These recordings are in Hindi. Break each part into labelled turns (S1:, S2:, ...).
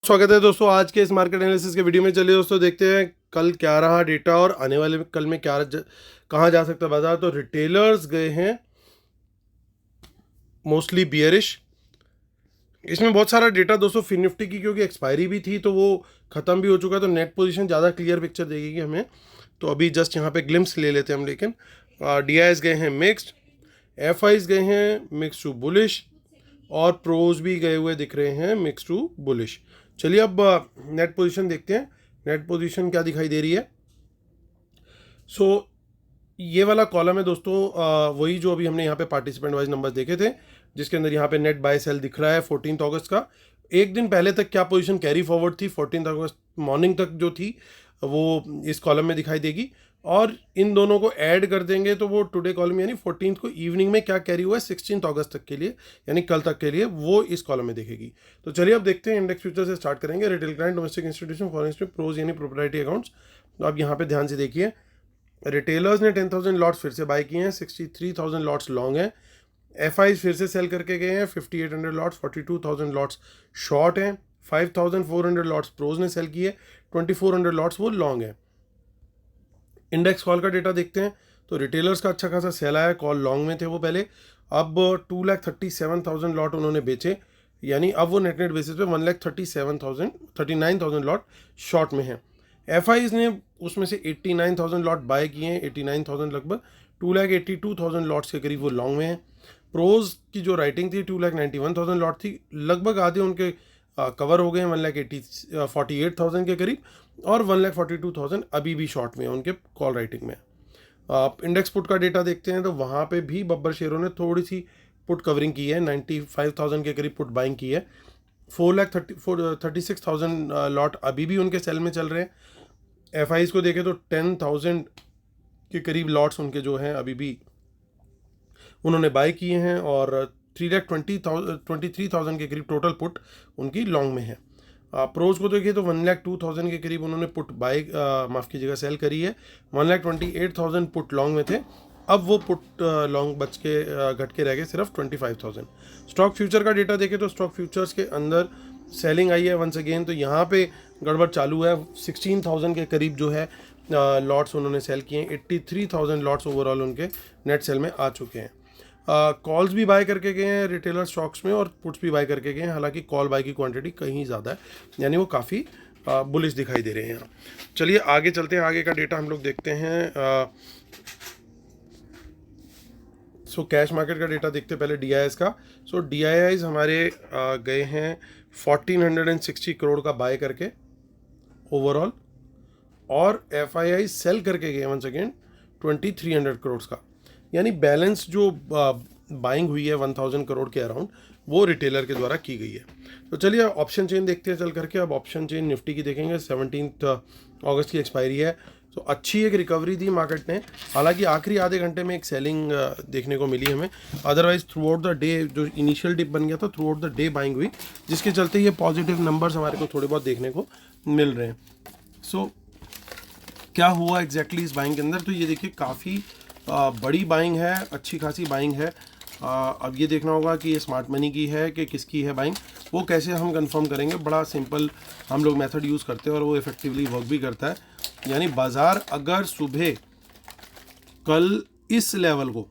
S1: स्वागत है दोस्तों आज के इस मार्केट एनालिसिस के वीडियो में। चलिए दोस्तों देखते हैं कल क्या रहा डेटा और आने वाले कल में कहाँ जा सकता है बाजार। तो रिटेलर्स गए हैं मोस्टली बियरिश। इसमें बहुत सारा डेटा दोस्तों फिन निफ्टी की क्योंकि एक्सपायरी भी थी तो वो ख़त्म भी हो चुका है, तो नेट पोजीशन ज़्यादा क्लियर पिक्चर देगी हमें। तो अभी जस्ट यहाँ पे ग्लिम्स ले लेते हैं हम। लेकिन डी गए हैं मिक्स्ड, एफ गए हैं मिक्स टू बुलिश और प्रोज भी गए हुए दिख रहे हैं मिक्स टू बुलिश। चलिए अब नेट पोजीशन देखते हैं। नेट पोजीशन क्या दिखाई दे रही है। ये वाला कॉलम है दोस्तों, वही जो अभी हमने यहाँ पे पार्टिसिपेंट वाइज नंबर्स देखे थे, जिसके अंदर यहाँ पे नेट बाय सेल दिख रहा है 14 अगस्त का। एक दिन पहले तक क्या पोजीशन कैरी फॉरवर्ड थी 14 अगस्त मॉर्निंग तक जो थी वो इस कॉलम में दिखाई देगी, और इन दोनों को ऐड कर देंगे तो वो टुडे कॉलम यानी 14 को इवनिंग में क्या कैरी हुआ है 16 अगस्त तक के लिए यानी कल तक के लिए, वो इस कॉलम में दिखेगी। तो चलिए अब देखते हैं इंडेक्स फ्यूचर से स्टार्ट करेंगे। Retail client, domestic institution, foreign pros यानी प्रोप्राइटरी अकाउंट्स। तो आप यहाँ पे ध्यान से देखिए, रिटेलर्स ने 10,000 लॉट्स फिर से बाय किए हैं, 63,000 लॉट्स लॉन्ग हैं। एफ फिर से सेल करके गए हैं 5,800 लॉट्स, 42,000 लॉट्स शॉर्ट हैं। 5,400 लॉट्स प्रोज ने सेल किए, 2,400 लॉट्स वो लॉन्ग है। इंडेक्स कॉल का डेटा देखते हैं तो रिटेलर्स का अच्छा खासा सेल आया, कॉल लॉन्ग में थे वो पहले। अब 2,37,000 लॉट उन्होंने बेचे, यानी अब वो नेट बेसिस पे 1,37,000 लॉट शॉर्ट में हैं। एफ ने उसमें से 89,000 लॉट बाय किए हैं, 89,000 लगभग 2,82,000 लॉट्स के करीब वो लॉन्ग में हैं। प्रोज की जो राइटिंग थी 2,91,000 लॉट थी, लगभग आधे उनके कवर हो गए हैं 1,48,000 के करीब, और 1,42,000 अभी भी शॉर्ट में है उनके कॉल राइटिंग में। आप इंडेक्स पुट का डेटा देखते हैं तो वहाँ पे भी बब्बर शेयरों ने थोड़ी सी पुट कवरिंग की है, 95,000 के करीब पुट बाइंग की है। 4,36,000 लॉट अभी भी उनके सेल में चल रहे हैं। एफ को देखें तो 10,000 के करीब लॉट्स उनके जो हैं अभी भी उन्होंने बाय किए हैं, और 3,23,000 के करीब टोटल पुट उनकी लॉन्ग में है। प्रोज को देखिए तो 1,02,000 के करीब उन्होंने पुट बाय माफ़ कीजिएगा सेल करी है। 1,28,000 पुट लॉन्ग में थे, अब वो पुट लॉन्ग बच के घट के रह गए सिर्फ 25,000। स्टॉक फ्यूचर का डेटा देखें तो स्टॉक फ्यूचर्स के अंदर सेलिंग आई है वंस अगेन, तो यहाँ पे गड़बड़ चालू है। 16,000 के करीब जो है लॉट्स उन्होंने सेल किए हैं, 83,000 लॉट्स ओवरऑल उनके नेट सेल में आ चुके हैं। कॉल्स भी बाय करके गए हैं रिटेलर स्टॉक्स में, और पुट्स भी बाय करके गए हैं, हालांकि कॉल बाय की क्वांटिटी कहीं ज़्यादा है, यानी वो काफ़ी बुलिश दिखाई दे रहे हैं यहाँ। चलिए आगे चलते हैं, आगे का डेटा हम लोग देखते हैं। कैश मार्केट का डेटा देखते हैं पहले डी का। डी हमारे गए हैं 1,460 करोड़ का बाय करके ओवरऑल, और एफ सेल करके गए वंस अगेन 2,300 करोड़ का, यानी बैलेंस जो बाइंग हुई है 1,000 करोड़ के अराउंड वो रिटेलर के द्वारा की गई है। तो चलिए ऑप्शन चेन देखते हैं चल करके। अब ऑप्शन चेन निफ्टी की देखेंगे, 17 अगस्त की एक्सपायरी है, तो अच्छी एक रिकवरी दी मार्केट ने। हालांकि आखिरी आधे घंटे में एक सेलिंग देखने को मिली हमें, otherwise through out the day जो इनिशियल डिप बन गया था through out the day buying हुई, जिसके चलते ये पॉजिटिव नंबर्स हमारे को थोड़े बहुत देखने को मिल रहे हैं। क्या हुआ एग्जैक्टली इस बाइंग के अंदर, तो ये देखिए काफ़ी बड़ी बाइंग है, अच्छी खासी बाइंग है। अब ये देखना होगा कि ये स्मार्ट मनी की है कि किसकी है बाइंग, वो कैसे हम कंफर्म करेंगे। बड़ा सिंपल हम लोग मेथड यूज़ करते हैं और वो इफ़ेक्टिवली वर्क भी करता है। यानी बाज़ार अगर सुबह कल इस लेवल को,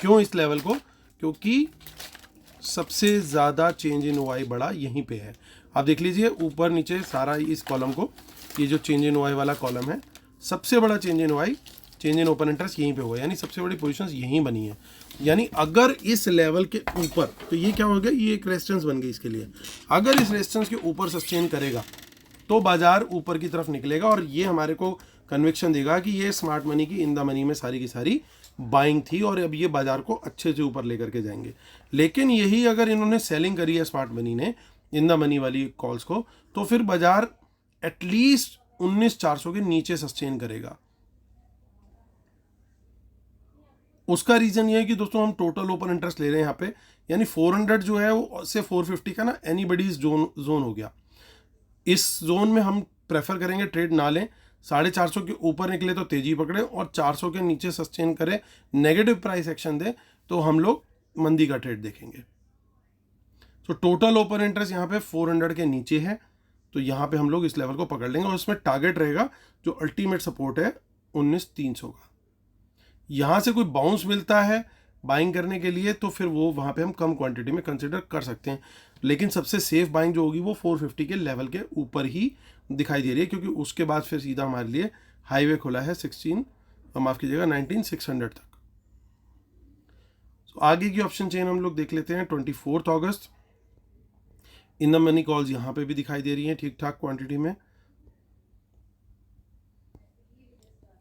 S1: क्यों इस लेवल को, क्योंकि सबसे ज़्यादा चेंज इन वाई बड़ा यहीं पे है। आप देख लीजिए ऊपर नीचे सारा इस कॉलम को, ये जो चेंज इन वाई वाला कॉलम है, सबसे बड़ा change in Y, change in open interest यहीं पे हुआ, यानी सबसे बड़ी पोजीशंस यहीं बनी है। यानी अगर इस लेवल के ऊपर, तो ये क्या हो गया, ये एक रेजिस्टेंस बन गई इसके लिए। अगर इस रेजिस्टेंस के ऊपर सस्टेन करेगा तो बाजार ऊपर की तरफ निकलेगा, और ये हमारे को कन्विक्शन देगा कि ये स्मार्ट मनी की इन द मनी में सारी की सारी बाइंग थी, और अब ये बाजार को अच्छे से ऊपर लेकर के जाएंगे। लेकिन यही अगर इन्होंने सेलिंग करी है स्मार्ट मनी ने इन द मनी वाली कॉल्स को, तो फिर बाजार एटलीस्ट 19,400 के नीचे सस्टेन करेगा। उसका रीजन ये है कि दोस्तों हम टोटल ओपन इंटरेस्ट ले रहे हैं यहाँ पे, यानी 400 जो है वो से 450 का ना एनीबडीज जोन हो गया। इस जोन में हम प्रेफर करेंगे ट्रेड ना लें। 450 के ऊपर निकले तो तेजी पकड़े, और 400 के नीचे सस्टेन करे, नेगेटिव प्राइस एक्शन दे, तो हम लोग मंदी का ट्रेड देखेंगे। तो टोटल ओपन इंटरेस्ट यहाँ पे 400 के नीचे है, तो यहाँ पे हम लोग इस लेवल को पकड़ लेंगे और इसमें टारगेट रहेगा जो अल्टीमेट सपोर्ट है 19,300 का। यहाँ से कोई बाउंस मिलता है बाइंग करने के लिए तो फिर वो वहाँ पे हम कम क्वांटिटी में कंसिडर कर सकते हैं, लेकिन सबसे सेफ बाइंग जो होगी वो 450 के लेवल के ऊपर ही दिखाई दे रही है, क्योंकि उसके बाद फिर सीधा हमारे लिए हाईवे खुला है 19,600 तक। तो आगे की ऑप्शन चेन हम लोग देख लेते हैं। 24 अगस्त इन द मनी कॉल्स यहाँ पे भी दिखाई दे रही हैं ठीक ठाक क्वांटिटी में,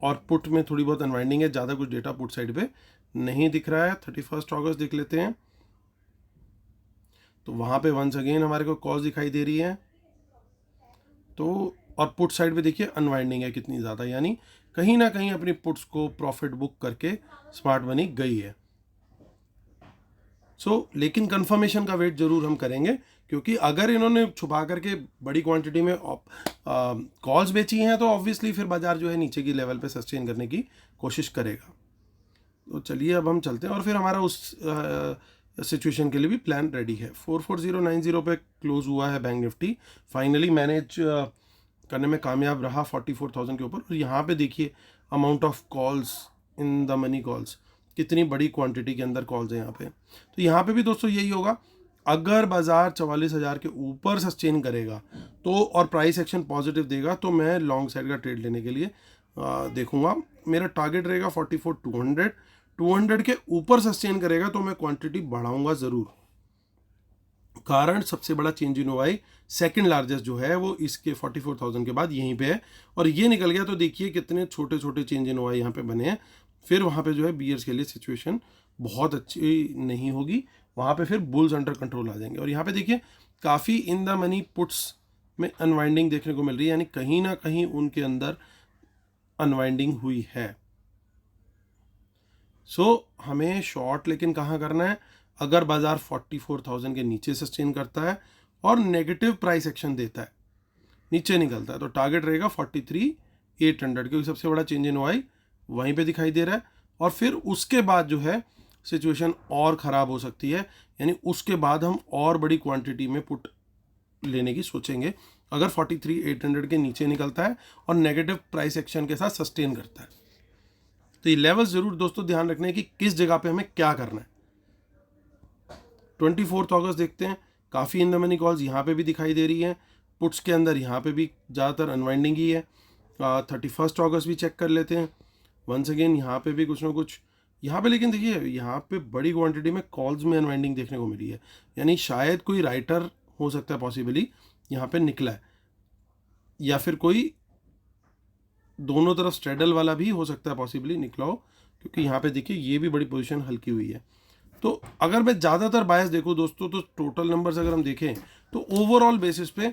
S1: और पुट में थोड़ी बहुत अनवाइंडिंग है, ज़्यादा कुछ डेटा पुट साइड पे नहीं दिख रहा है। 31 अगस्त देख लेते हैं, तो वहाँ पे वंस अगेन हमारे को कॉल्स दिखाई दे रही है, तो और पुट साइड पे देखिए अनवाइंडिंग है कितनी ज़्यादा, यानी कहीं ना कहीं अपनी पुट्स को प्रॉफिट बुक करके स्मार्ट मनी गई है। लेकिन कंफर्मेशन का वेट जरूर हम करेंगे, क्योंकि अगर इन्होंने छुपा करके बड़ी क्वांटिटी में कॉल्स बेची हैं तो ऑब्वियसली फिर बाजार जो है नीचे की लेवल पे सस्टेन करने की कोशिश करेगा। तो चलिए अब हम चलते हैं, और फिर हमारा उस सिचुएशन के लिए भी प्लान रेडी है। 44090 पे क्लोज हुआ है बैंक निफ्टी, फाइनली मैनेज करने में कामयाब रहा 44,000 के ऊपर। और यहाँ पे देखिए amount of calls in the money calls, कितनी बड़ी क्वांटिटी के अंदर कॉल्स है यहाँ पे। तो यहाँ पे भी दोस्तों यही होगा, अगर बाजार 44,000 के ऊपर सस्टेन करेगा तो और प्राइस एक्शन पॉजिटिव देगा तो मैं लॉन्ग साइड का ट्रेड लेने के लिए देखूंगा। मेरा टारगेट रहेगा 44,200। 200 के ऊपर सस्टेन करेगा तो मैं क्वांटिटी बढ़ाऊंगा ज़रूर, कारण सबसे बड़ा चेंज इन हुआ सेकंड लार्जेस्ट जो है वो इसके 44,000 के बाद यहीं पे है, और ये निकल गया तो देखिए कितने छोटे छोटे चेंज इन हुआ यहाँ पे बने हैं। फिर वहाँ पे जो है बियर्स के लिए सिचुएशन बहुत अच्छी नहीं होगी, वहाँ पे फिर बुल्स अंडर कंट्रोल आ जाएंगे। और यहाँ पे देखिए काफ़ी इन द मनी पुट्स में अनवाइंडिंग देखने को मिल रही है, यानी कहीं ना कहीं उनके अंदर अनवाइंडिंग हुई है। हमें शॉर्ट लेकिन कहाँ करना है, अगर बाजार 44,000 के नीचे सस्टेन करता है और नेगेटिव प्राइस एक्शन देता है, नीचे निकलता है, तो टारगेट रहेगा 43,800, क्योंकि सबसे बड़ा चेंज इन वाई वहीं पे दिखाई दे रहा है। और फिर उसके बाद जो है सिचुएशन और ख़राब हो सकती है, यानी उसके बाद हम और बड़ी क्वांटिटी में पुट लेने की सोचेंगे अगर 43,800 के नीचे निकलता है और नेगेटिव प्राइस एक्शन के साथ सस्टेन करता है। तो ये लेवल्स जरूर दोस्तों ध्यान रखना है कि किस जगह पे हमें क्या करना है। 24 अगस्त देखते हैं, काफ़ी इन द मनी कॉल्स यहाँ पे भी दिखाई दे रही हैं, पुट्स के अंदर यहाँ पे भी ज़्यादातर अनवाइंडिंग ही है। 31 अगस्त भी चेक कर लेते हैं, वंस अगेन यहाँ पे भी कुछ ना कुछ यहाँ पे, लेकिन देखिए यहाँ पे बड़ी क्वांटिटी में कॉल्स में अनवाइंडिंग देखने को मिली है, यानी शायद कोई राइटर हो सकता है पॉसिबली यहाँ पे निकला है, या फिर कोई दोनों तरफ स्ट्रेडल वाला भी हो सकता है पॉसिबली निकला हो, क्योंकि यहाँ पे देखिए ये भी बड़ी पोजीशन हल्की हुई है। तो अगर मैं ज़्यादातर बायस देखूँ दोस्तों, तो टोटल नंबर्स अगर हम देखें तो ओवरऑल बेसिस पे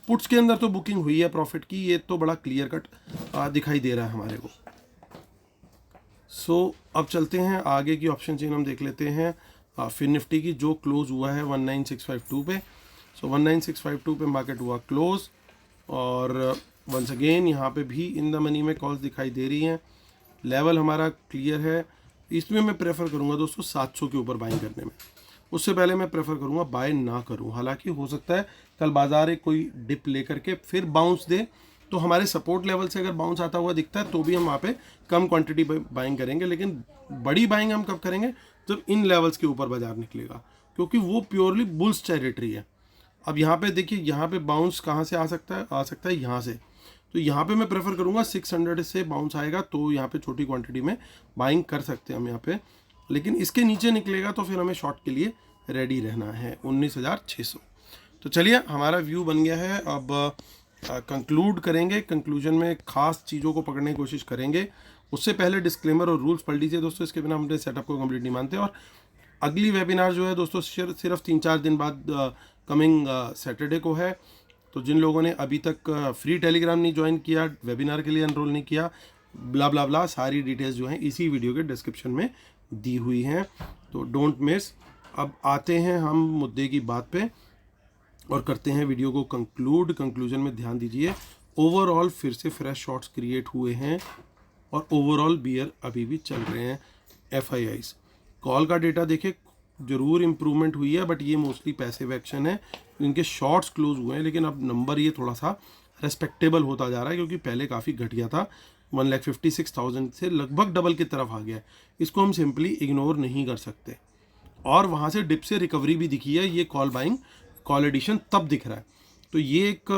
S1: पुट्स के अंदर तो बुकिंग हुई है प्रॉफिट की, ये तो बड़ा क्लियर कट दिखाई दे रहा है हमारे को। अब चलते हैं आगे की ऑप्शन चेन हम देख लेते हैं फिर निफ्टी की, जो क्लोज हुआ है 19,652 पे। 19,652 पे मार्केट हुआ क्लोज, और वंस अगेन यहाँ पे भी इन द मनी में कॉल्स दिखाई दे रही हैं। लेवल हमारा क्लियर है, इसमें मैं प्रेफर करूँगा दोस्तों 700 के ऊपर बाइंग करने में, उससे पहले मैं प्रेफर करूँगा बाय ना करूँ। हालांकि हो सकता है कल बाजार एक कोई डिप लेकर के फिर बाउंस दे, तो हमारे सपोर्ट लेवल से अगर बाउंस आता हुआ दिखता है तो भी हम वहाँ पे कम क्वांटिटी बाइंग करेंगे, लेकिन बड़ी बाइंग हम कब करेंगे, जब इन लेवल्स के ऊपर बाजार निकलेगा, क्योंकि वो प्योरली बुल्स टेरिटरी है। अब यहाँ पे देखिए, यहाँ पे बाउंस कहाँ से आ सकता है यहाँ से, तो यहाँ पे मैं प्रेफर करूँगा 600 से बाउंस आएगा तो यहाँ पे छोटी क्वांटिटी में बाइंग कर सकते हैं हम यहाँ पे, लेकिन इसके नीचे निकलेगा तो फिर हमें शॉर्ट के लिए रेडी रहना है 19,600। तो चलिए हमारा व्यू बन गया है, अब कंक्लूड करेंगे। कंक्लूजन में खास चीज़ों को पकड़ने की कोशिश करेंगे, उससे पहले डिस्क्लेमर और रूल्स पढ़ लीजिए दोस्तों, इसके बिना हम अपने सेटअप को कंप्लीट नहीं मानते। और अगली वेबिनार जो है दोस्तों सिर्फ 3-4 दिन बाद कमिंग सैटरडे को है, तो जिन लोगों ने अभी तक फ्री टेलीग्राम नहीं ज्वाइन किया, वेबिनार के लिए एनरोल नहीं किया, ब्ला ब्ला ब्ला, सारी डिटेल्स जो हैं इसी वीडियो के डिस्क्रिप्शन में दी हुई हैं, तो डोंट मिस। अब आते हैं हम मुद्दे की बात पे और करते हैं वीडियो को कंक्लूड। कंक्लूजन में ध्यान दीजिए, ओवरऑल फिर से फ्रेश शॉट्स क्रिएट हुए हैं और ओवरऑल बियर अभी भी चल रहे हैं। FIIs कॉल का डेटा देखें, जरूर इम्प्रूवमेंट हुई है, बट ये मोस्टली पैसिव एक्शन है, इनके शॉर्ट्स क्लोज हुए हैं, लेकिन अब नंबर ये थोड़ा सा रेस्पेक्टेबल होता जा रहा है, क्योंकि पहले काफ़ी घट गया था, 1,56,000 से लगभग डबल की तरफ आ गया है। इसको हम सिंपली इग्नोर नहीं कर सकते। और वहाँ से डिप से रिकवरी भी दिखी है, ये कॉल बाइंग, कॉल एडिशन तब दिख रहा है। तो ये एक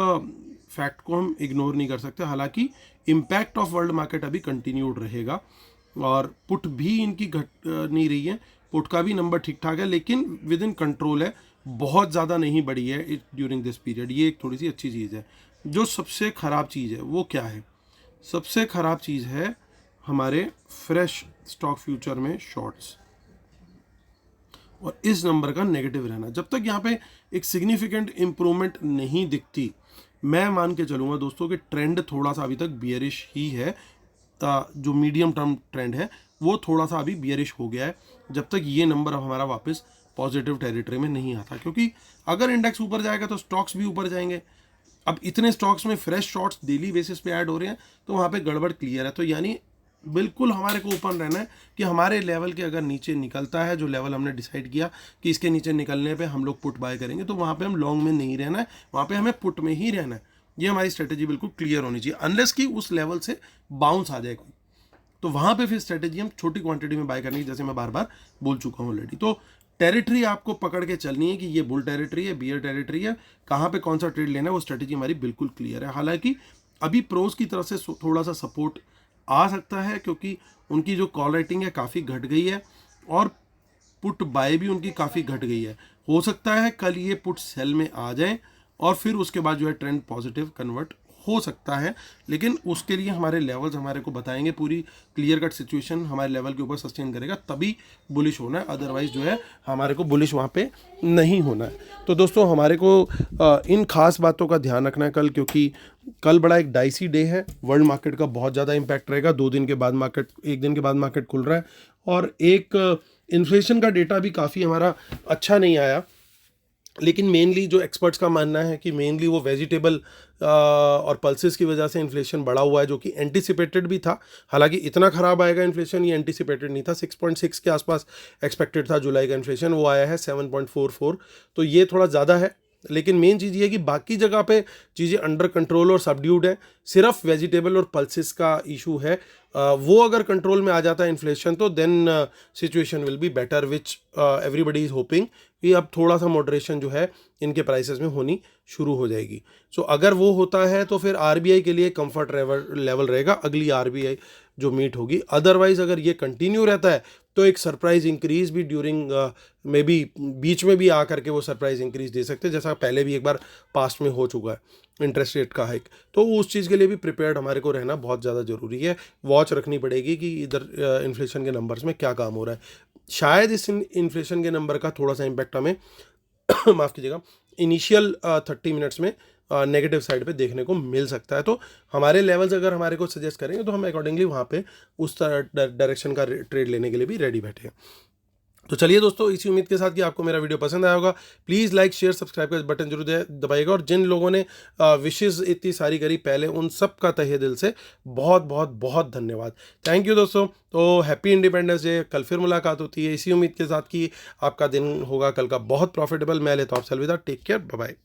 S1: फैक्ट को हम इग्नोर नहीं कर सकते। हालांकि इम्पैक्ट ऑफ वर्ल्ड मार्केट अभी कंटिन्यूड रहेगा, और पुट भी इनकी घट नहीं रही है, पुट का भी नंबर ठीक ठाक है, लेकिन विद इन कंट्रोल है, बहुत ज़्यादा नहीं बढ़ी है ड्यूरिंग दिस पीरियड। ये एक थोड़ी सी अच्छी चीज़ है। जो सबसे ख़राब चीज़ है वो क्या है? सबसे ख़राब चीज़ है हमारे फ्रेश स्टॉक फ्यूचर में शॉर्ट्स, और इस नंबर का नेगेटिव रहना। जब तक यहाँ पे एक सिग्निफिकेंट इम्प्रूवमेंट नहीं दिखती, मैं मान के चलूँगा दोस्तों कि ट्रेंड थोड़ा सा अभी तक बियरिश ही है। जो मीडियम टर्म ट्रेंड है वो थोड़ा सा अभी बियरिश हो गया है, जब तक ये नंबर अब हमारा वापस पॉजिटिव टेरिटरी में नहीं आता। क्योंकि अगर इंडेक्स ऊपर जाएगा तो स्टॉक्स भी ऊपर जाएंगे। अब इतने स्टॉक्स में फ्रेश शॉर्ट्स डेली बेसिस पे ऐड हो रहे हैं, तो वहाँ पे गड़बड़ क्लियर है। तो यानी बिल्कुल हमारे को ओपन रहना है कि हमारे लेवल के अगर नीचे निकलता है, जो लेवल हमने डिसाइड किया कि इसके नीचे निकलने पे हम लोग पुट बाय करेंगे, तो वहाँ पे हम लॉन्ग में नहीं रहना है, वहाँ पे हमें पुट में ही रहना है। ये हमारी स्ट्रेटेजी बिल्कुल क्लियर होनी चाहिए, अनलेस कि उस लेवल से बाउंस आ जाए कोई, तो वहाँ पे फिर स्ट्रेटेजी हम छोटी क्वांटिटी में बाय करने की, जैसे मैं बार बार बोल चुका हूँ ऑलरेडी। तो टेरिटरी आपको पकड़ के चलनी है कि ये बुल टेरिटरी है, बियर टेरिटरी है, कहाँ पे कौन सा ट्रेड लेना है, वो स्ट्रेटेजी हमारी बिल्कुल क्लियर है। हालांकि अभी प्रोज की तरफ से थोड़ा सा सपोर्ट आ सकता है, क्योंकि उनकी जो कॉल रेटिंग है काफ़ी घट गई है, और पुट बाय भी उनकी काफ़ी घट गई है। हो सकता है कल ये पुट सेल में आ जाए, और फिर उसके बाद जो है ट्रेंड पॉजिटिव कन्वर्ट हो सकता है, लेकिन उसके लिए हमारे लेवल्स हमारे को बताएंगे, पूरी क्लियर कट सिचुएशन हमारे लेवल के ऊपर सस्टेन करेगा, तभी बुलिश होना है, अदरवाइज जो है हमारे को बुलिश वहाँ पे नहीं होना है। तो दोस्तों हमारे को इन खास बातों का ध्यान रखना है कल, क्योंकि कल बड़ा एक डाइसी डे है, वर्ल्ड मार्केट का बहुत ज़्यादा इम्पैक्ट रहेगा। 2 दिन के बाद मार्केट, 1 दिन के बाद मार्केट खुल रहा है, और एक इन्फ्लेशन का डेटा भी काफ़ी हमारा अच्छा नहीं आया, लेकिन मेनली जो एक्सपर्ट्स का मानना है कि मेनली वो वेजिटेबल और पल्सेस की वजह से इन्फ्लेशन बढ़ा हुआ है, जो कि एंटिसिपेटेड भी था। हालांकि इतना ख़राब आएगा इन्फ्लेशन ये एंटिसिपेटेड नहीं था, 6.6 के आसपास एक्सपेक्टेड था जुलाई का इन्फ्लेशन, वो आया है 7.44, तो ये थोड़ा ज़्यादा है। लेकिन मेन चीज़ ये है कि बाकी जगह पे चीज़ें अंडर कंट्रोल और सबड्यूड है, सिर्फ वेजिटेबल और पल्सेस का इशू है। वो अगर कंट्रोल में आ जाता है इन्फ्लेशन, तो then situation will be better, which everybody is hoping कि अब थोड़ा सा मॉडरेशन जो है इनके प्राइसेस में होनी शुरू हो जाएगी। सो अगर वो होता है तो फिर आरबीआई के लिए कंफर्ट लेवल रहेगा अगली आरबीआई जो मीट होगी। अदरवाइज अगर ये कंटिन्यू रहता है तो एक सरप्राइज इंक्रीज भी ड्यूरिंग मे बी बीच में भी आ करके वो सरप्राइज इंक्रीज दे सकते हैं, जैसा पहले भी एक बार पास्ट में हो चुका है इंटरेस्ट रेट का हाइक। तो उस चीज़ के लिए भी प्रिपेयर्ड हमारे को रहना बहुत ज़्यादा ज़रूरी है। वॉच रखनी पड़ेगी कि इधर इन्फ्लेशन के नंबर्स में क्या काम हो रहा है। शायद इस इन्फ्लेशन के नंबर का थोड़ा सा इम्पैक्ट हमें माफ़ कीजिएगा इनिशियल 30 मिनट्स में नेगेटिव साइड पे देखने को मिल सकता है। तो हमारे लेवल्स अगर हमारे को सजेस्ट करेंगे तो हम अकॉर्डिंगली वहाँ पे उस डायरेक्शन का ट्रेड लेने के लिए भी रेडी बैठे हैं। तो चलिए दोस्तों, इसी उम्मीद के साथ कि आपको मेरा वीडियो पसंद आया होगा, प्लीज़ लाइक शेयर सब्सक्राइब का बटन जरूर दबाइएगा। और जिन लोगों ने विशेज़ इतनी सारी करी पहले, उन सब का तहे दिल से बहुत बहुत बहुत धन्यवाद। थैंक यू दोस्तों। तो हैप्पी इंडिपेंडेंस डे। कल फिर मुलाकात होती है इसी उम्मीद के साथ कि आपका दिन होगा कल का बहुत प्रॉफिटेबल। मैं लेता हूँ आपसे अलविदा। Take care, bye bye.